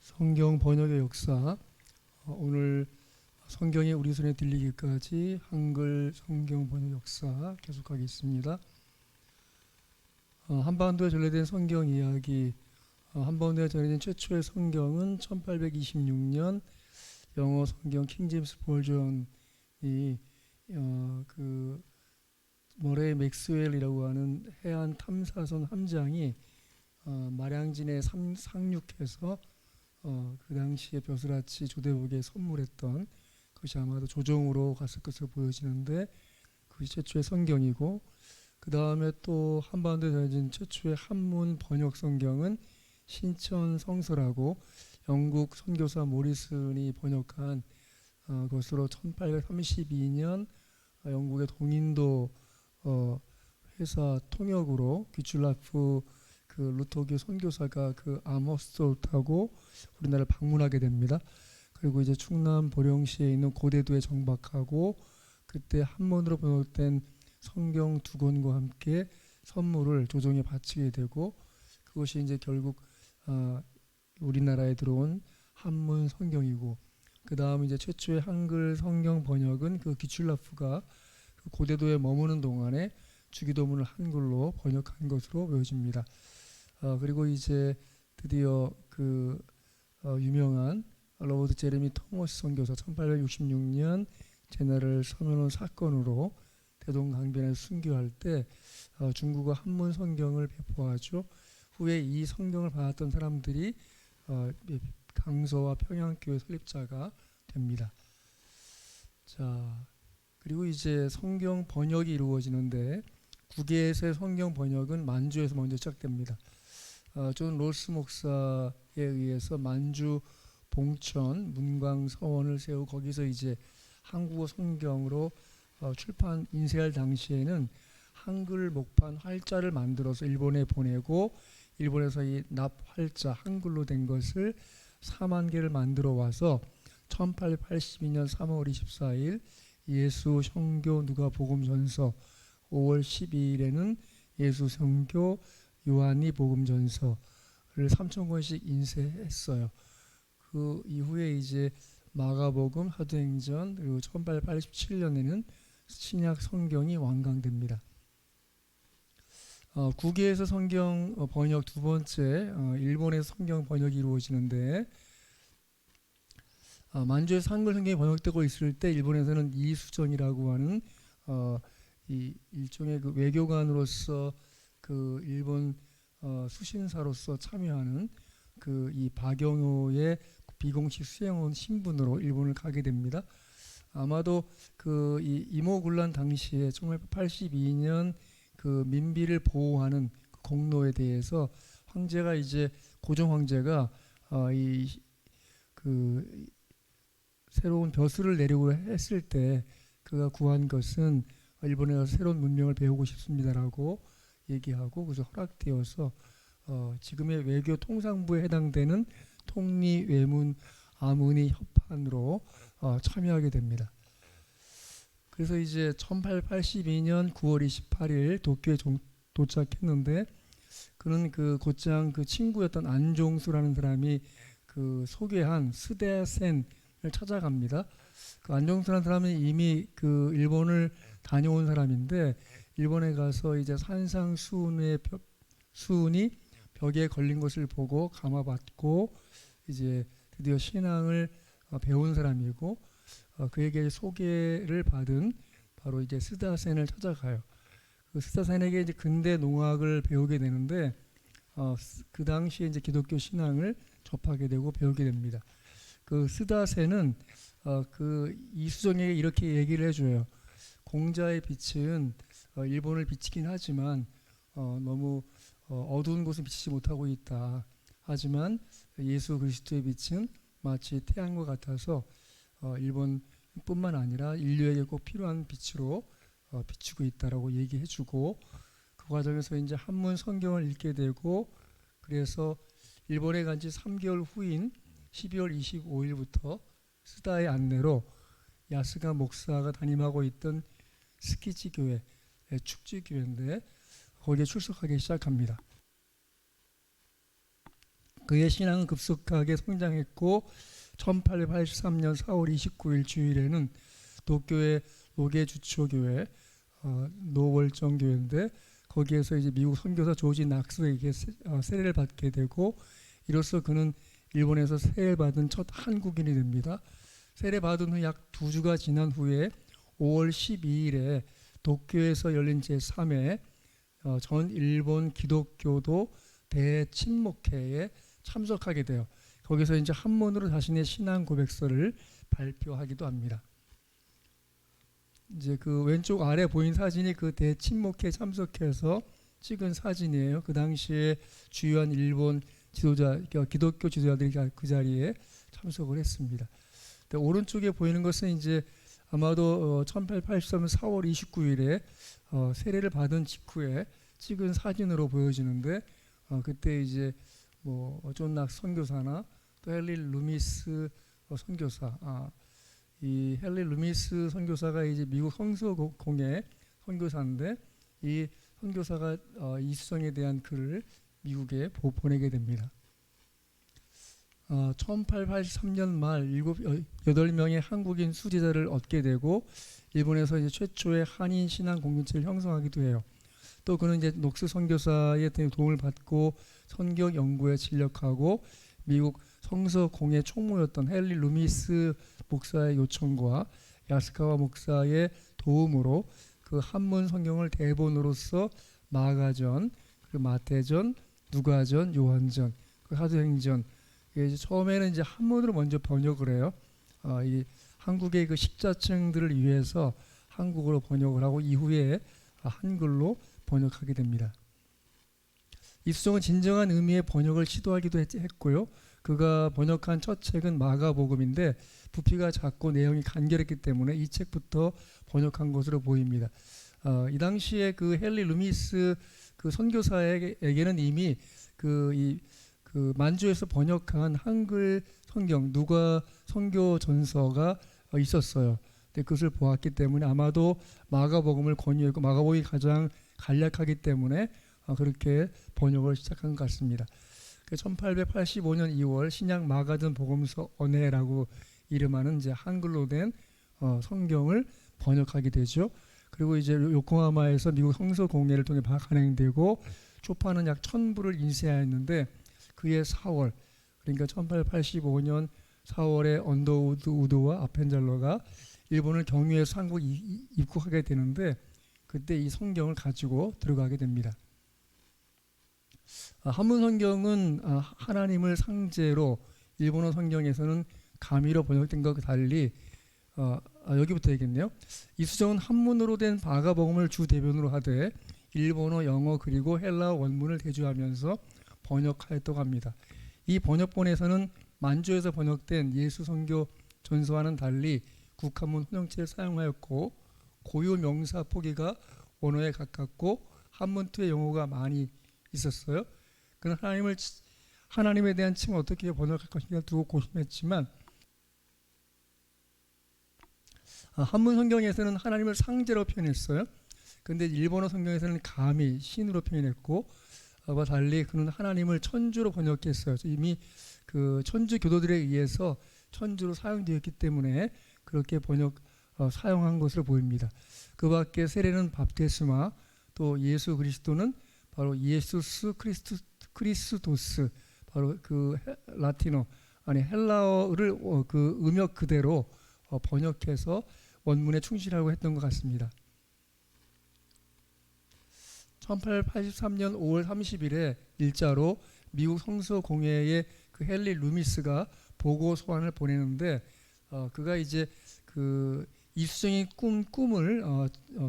성경 번역의 역사. 오늘 성경이 우리 손에 들리기까지 한글 성경 번역 역사 계속하겠습니다. 한반도에 전래된 성경 이야기. 한반도에 전해진 최초의 성경은 1826년 영어 성경 킹제임스 버전이 그 머레이 맥스웰이라고 하는 해안 탐사선 함장이 마량진에 상륙해서 그 당시에 벼슬아치 조대복에 선물했던 그것이 아마도 조정으로 갔을 것으로 보여지는데 그것이 최초의 성경이고, 그 다음에 또 한반도에 전해진 최초의 한문 번역 성경은 신천성서라고 영국 선교사 모리슨이 번역한 것으로 1832년 영국의 동인도 회사 통역으로 귀출라프 그 루터교 선교사가 그 아머스를 타고 우리나라를 방문하게 됩니다. 그리고 이제 충남 보령시에 있는 고대도에 정박하고 그때 한문으로 번역된 성경 두 권과 함께 선물을 조정에 바치게 되고, 그것이 이제 결국 우리나라에 들어온 한문 성경이고, 그 다음 이제 최초의 한글 성경 번역은 그 귀출라프가 그 고대도에 머무는 동안에 주기도문을 한글로 번역한 것으로 보여집니다. 그리고 이제 드디어 그 유명한 로버트 제레미 토머스 선교사 1866년 제나를 서면원 사건으로 대동강변에서 순교할 때 중국어 한문 성경을 배포하죠. 후에 이 성경을 받았던 사람들이 강서와 평양교회 설립자가 됩니다. 자, 그리고 이제 성경 번역이 이루어지는데 국외에서의 성경 번역은 만주에서 먼저 시작됩니다. 존 로스 목사에 의해서 만주 봉천 문광 서원을 세우고 거기서 이제 한국어 성경으로 출판 인쇄할 당시에는 한글 목판 활자를 만들어서 일본에 보내고, 일본에서 이 납활자 한글로 된 것을 4만 개를 만들어 와서 1882년 3월 24일 예수 성교 누가복음 전서, 5월 12일에는 예수 성교 요한이 복음 전서를 3,000권씩 인쇄했어요. 그 이후에 이제 마가복음, 사도행전, 그리고 1887년에는 신약 성경이 완강됩니다. 국외에서 성경 번역 두 번째, 일본에서 성경 번역이 이루어지는데 만주에서 한글 성경이 번역되고 있을 때 일본에서는 이수정이라고 하는 이 일종의 그 외교관으로서 그 일본 수신사로서 참여하는 그 이 박영호의 비공식 수행원 신분으로 일본을 가게 됩니다. 아마도 그 이 이모군란 당시에 1982년 그 민비를 보호하는 그 공로에 대해서 황제가 이제 고종 황제가 이 그 새로운 벼슬을 내리고 했을 때 그가 구한 것은 일본에 가서 새로운 문명을 배우고 싶습니다라고 얘기하고, 그래서 허락되어서 지금의 외교 통상부에 해당되는 통리외문 아문의 협판으로 참여하게 됩니다. 그래서 이제 1882년 9월 28일 도쿄에 도착했는데, 그는 그 곧장 그 친구였던 안종수라는 사람이 그 소개한 스데센을 찾아갑니다. 그 안종수라는 사람은 이미 그 일본을 다녀온 사람인데, 일본에 가서 이제 산상수훈의 수훈이 벽에 걸린 것을 보고 감화받고 이제 드디어 신앙을 배운 사람이고, 그에게 소개를 받은 바로 이제 스다센을 찾아가요. 그 스다센에게 이제 근대 농학을 배우게 되는데 그 당시에 이제 기독교 신앙을 접하게 되고 배우게 됩니다. 그 스다센은 그 이수정에게 이렇게 얘기를 해줘요. 공자의 빛은 일본을 비치긴 하지만 너무 어두운 곳을 비치지 못하고 있다. 하지만 예수 그리스도의 빛은 마치 태양과 같아서 일본뿐만 아니라 인류에게 꼭 필요한 빛으로 비추고 있다라고 얘기해주고, 그 과정에서 이제 한문 성경을 읽게 되고, 그래서 일본에 간 지 3개월 후인 12월 25일부터 스다의 안내로 야스가 목사가 담임하고 있던 스키지 교회, 축지 교회인데 거기에 출석하기 시작합니다. 그의 신앙은 급속하게 성장했고 1883년 4월 29일 주일에는 도쿄의 노계 주초교회 노월정교회인데 거기에서 이제 미국 선교사 조지 낙스에게 세례를 받게 되고 이로써 그는 일본에서 세례를 받은 첫 한국인이 됩니다. 세례 받은 후 약 2주가 지난 후에 5월 12일에 도쿄에서 열린 제3회 전 일본 기독교도 대침묵회에 참석하게 돼요. 거기서 이제 한문으로 자신의 신앙 고백서를 발표하기도 합니다. 이제 그 왼쪽 아래 보인 사진이 그 대침묵회에 참석해서 찍은 사진이에요. 그 당시에 주요한 일본 지도자, 기독교 지도자들이 그 자리에 참석을 했습니다. 오른쪽에 보이는 것은 이제 아마도 1883년 4월 29일에 세례를 받은 직후에 찍은 사진으로 보여지는데 그때 이제 뭐 존 낙스 선교사나 또 헨리 루미스 선교사, 이 헨리 루미스 선교사가 이제 미국 성서공회 선교사인데 이 선교사가 이수정에 대한 글을 미국에 보내게 됩니다. 1883년 말 8명의 한국인 수제자를 얻게 되고 일본에서 이제 최초의 한인 신앙 공동체를 형성하기도 해요. 또 그는 이제 녹스 선교사의 도움을 받고 선교 연구에 진력하고 미국 성서공회 총무였던 헨리 루미스 목사의 요청과 야스카와 목사의 도움으로 그 한문 성경을 대본으로서 마가전, 그 마태전, 누가전, 요한전, 그 사도행전 이제 처음에는 이제 한문으로 먼저 번역을 해요. 이 한국의 그 식자층들을 위해서 한국어로 번역을 하고 이후에 한글로 번역하게 됩니다. 이수정은 진정한 의미의 번역을 시도하기도 했고요. 그가 번역한 첫 책은 마가복음인데 부피가 작고 내용이 간결했기 때문에 이 책부터 번역한 것으로 보입니다. 이 당시에 그 헨리 루미스 그 선교사에게는 이미 그 만주에서 번역한 한글 성경 누가 선교 전서가 있었어요. 근데 그것을 보았기 때문에 아마도 마가복음을 권유했고 마가복음이 가장 간략하기 때문에 그렇게 번역을 시작한 것 같습니다. 1885년 2월 신약 마가전 복음서 언해라고 이름하는 이제 한글로 된 성경을 번역하게 되죠. 그리고 이제 요코하마에서 미국 성서공회를 통해 간행되고 초판은 약 1000부를 인쇄하였는데 그해 4월 그러니까 1885년 4월에 언더우드 우드와 아펜젤러가 일본을 경유해서 한국에 입국하게 되는데 그때 이 성경을 가지고 들어가게 됩니다. 한문 성경은 하나님을 상제로 일본어 성경에서는 가미로 번역된 것과 달리 여기부터 얘기했네요. 이수정은 한문으로 된 마가복음을 주 대변으로 하되 일본어, 영어 그리고 헬라어 원문을 대조하면서 번역하였다고 합니다. 이 번역본에서는 만주에서 번역된 예수 선교 전서와는 달리 국한문 혼용체를 사용하였고 고유 명사 포기가 원어에 가깝고 한문투의 용어가 많이 있었어요. 그는 하나님에 대한 칭을 어떻게 번역할 것인가 두고 고심했지만 한문 성경에서는 하나님을 상제로 표현했어요. 그런데 일본어 성경에서는 감히 신으로 표현했고 와 달리 그는 하나님을 천주로 번역했어요. 이미 그 천주 교도들에 의해서 천주로 사용되었기 때문에 그렇게 사용한 것으로 보입니다. 그 밖에 세례는 밥테스마 또 예수 그리스도는 바로 예수스 크리스토스 바로 그 라틴어 아니 헬라어를 그 음역 그대로 번역해서 원문에 충실하고 했던 것 같습니다. 1883년 5월 30일에 일자로 미국 성서공회에 그 헨리 루미스가 보고 소환을 보내는데 그가 이제 그 이수정의 꿈을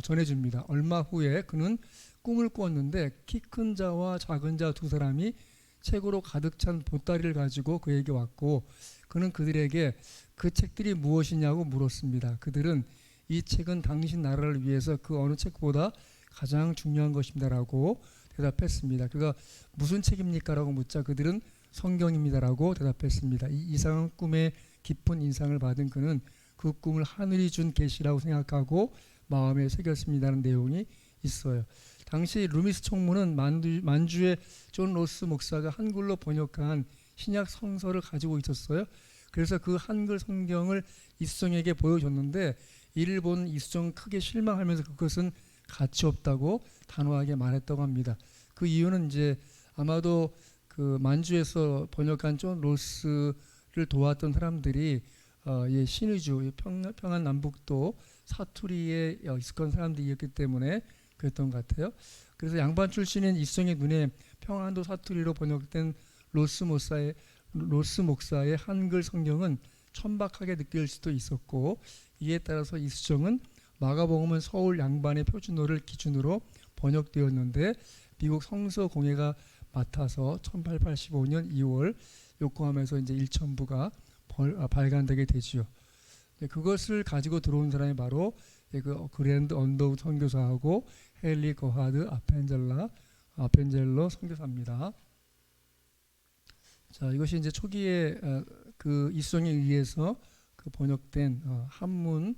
전해줍니다. 얼마 후에 그는 꿈을 꾸었는데 키 큰 자와 작은 자 두 사람이 책으로 가득 찬 보따리를 가지고 그에게 왔고 그는 그들에게 그 책들이 무엇이냐고 물었습니다. 그들은 이 책은 당신 나라를 위해서 그 어느 책보다 가장 중요한 것입니다라고 대답했습니다. 그가 무슨 책입니까? 라고 묻자 그들은 성경입니다라고 대답했습니다. 이 이상한 꿈에 깊은 인상을 받은 그는 그 꿈을 하늘이 준 계시라고 생각하고 마음에 새겼습니다는 내용이 있어요. 당시 루미스 총무는 만주의 존 로스 목사가 한글로 번역한 신약 성서를 가지고 있었어요. 그래서 그 한글 성경을 이수정에게 보여줬는데 이를 본 이수정은 크게 실망하면서 그것은 가치 없다고 단호하게 말했다고 합니다. 그 이유는 이제 아마도 그 만주에서 번역한 존 로스를 도왔던 사람들이 예, 신의주 평안 남북도 사투리에 익숙한 사람들이었기 때문에 그랬던 것 같아요. 그래서 양반 출신인 이수정의 눈에 평안도 사투리로 번역된 로스 목사의 한글 성경은 천박하게 느낄 수도 있었고, 이에 따라서 이수정은 마가복음은 서울 양반의 표준어를 기준으로 번역되었는데 미국 성서 공회가 맡아서 1885년 2월 요코하마에서 이제 일천부가 발간되게 되지요. 그것을 가지고 들어온 사람이 바로 그 그랜드 언더우드 선교사하고 헨리 거하드 아펜젤러 선교사입니다. 자, 이것이 이제 초기에 그 이수정에 의해서 그 번역된 한문이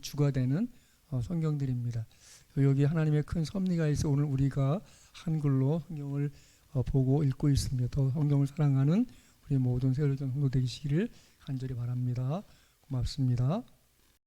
주가 되는 성경들입니다. 여기 하나님의 큰 섭리가 있어 오늘 우리가 한글로 성경을 보고 읽고 있습니다. 더 성경을 사랑하는 우리 모든 세월전 성도 되시기를 간절히 바랍니다. 고맙습니다.